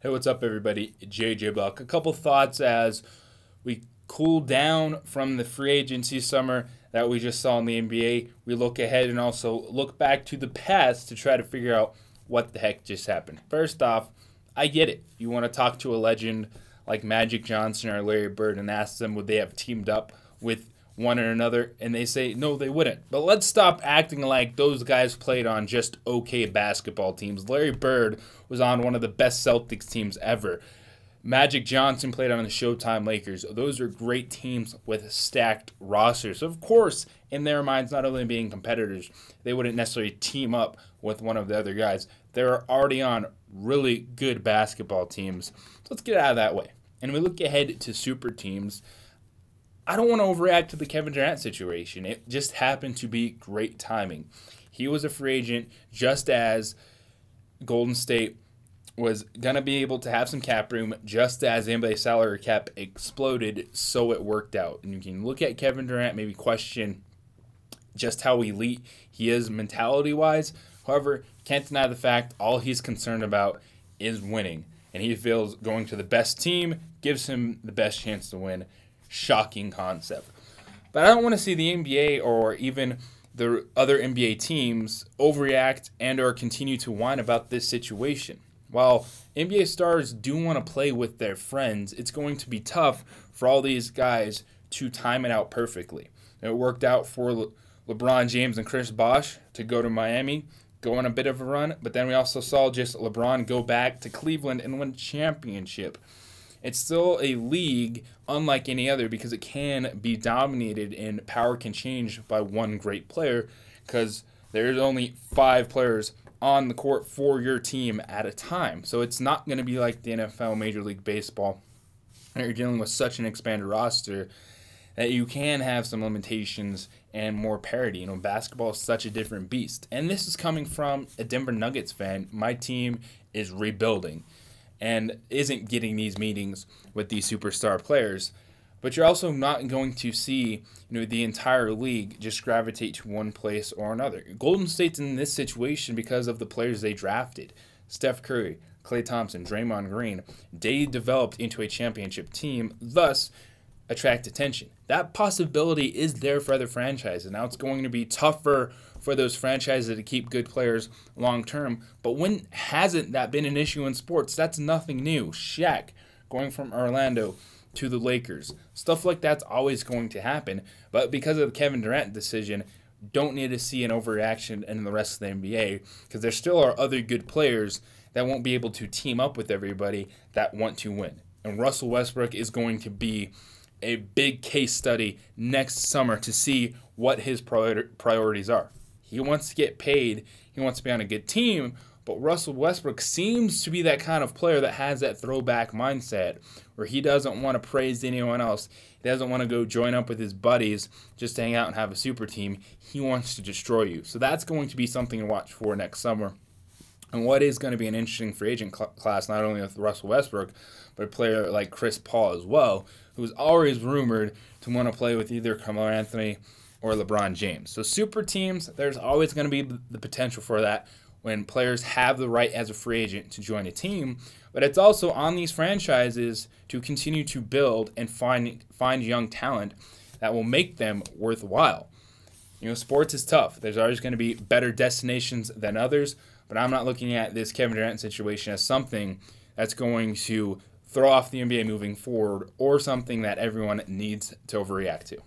Hey, what's up, everybody? JJ Buck. A couple thoughts as we cool down from the free agency summer that we just saw in the NBA. We look ahead and also look back to the past to try to figure out what the heck just happened. First off, I get it. You want to talk to a legend like Magic Johnson or Larry Bird and ask them would they have teamed up with one or another, and they say no, they wouldn't. But let's stop acting like those guys played on just okay basketball teams. Larry Bird was on one of the best Celtics teams ever. Magic Johnson played on the Showtime Lakers. Those are great teams with stacked rosters. So of course, in their minds, not only being competitors, they wouldn't necessarily team up with one of the other guys. They're already on really good basketball teams. So let's get out of that way. And we look ahead to super teams. I don't want to overreact to the Kevin Durant situation. It just happened to be great timing. He was a free agent just as Golden State was going to be able to have some cap room just as NBA's salary cap exploded, so it worked out. And you can look at Kevin Durant, maybe question just how elite he is mentality-wise. However, can't deny the fact all he's concerned about is winning. And he feels going to the best team gives him the best chance to win. Shocking concept. But I don't want to see the NBA or even the other NBA teams overreact and or continue to whine about this situation. While NBA stars do want to play with their friends, it's going to be tough for all these guys to time it out perfectly. It worked out for LeBron James and Chris Bosh to go to Miami, go on a bit of a run, but then we also saw just LeBron go back to Cleveland and win a championship. It's still a league unlike any other because it can be dominated and power can change by one great player because there's only 5 players on the court for your team at a time. So it's not going to be like the NFL, Major League Baseball, and you're dealing with such an expanded roster that you can have some limitations and more parity. Basketball is such a different beast. And this is coming from a Denver Nuggets fan. My team is rebuilding and isn't getting these meetings with these superstar players. But you're also not going to see the entire league just gravitate to one place or another. Golden State's in this situation because of the players they drafted. Steph Curry, Klay Thompson, Draymond Green. They developed into a championship team, thus attract attention. That possibility is there for other franchises. Now it's going to be tougher for those franchises to keep good players long term. But when hasn't that been an issue in sports? That's nothing new. Shaq going from Orlando to the Lakers. Stuff like that's always going to happen. But because of the Kevin Durant decision, don't need to see an overreaction in the rest of the NBA because there still are other good players that won't be able to team up with everybody that want to win. And Russell Westbrook is going to be a big case study next summer to see what his priorities are. He wants to get paid. He wants to be on a good team. But Russell Westbrook seems to be that kind of player that has that throwback mindset where he doesn't want to praise anyone else. He doesn't want to go join up with his buddies just to hang out and have a super team. He wants to destroy you. So that's going to be something to watch for next summer. And what is going to be an interesting free agent class, not only with Russell Westbrook, but a player like Chris Paul as well, who's always rumored to want to play with either Carmelo Anthony or LeBron James. So super teams, there's always going to be the potential for that when players have the right as a free agent to join a team. But it's also on these franchises to continue to build and find young talent that will make them worthwhile. Sports is tough. There's always going to be better destinations than others, but I'm not looking at this Kevin Durant situation as something that's going to throw off the NBA moving forward or something that everyone needs to overreact to.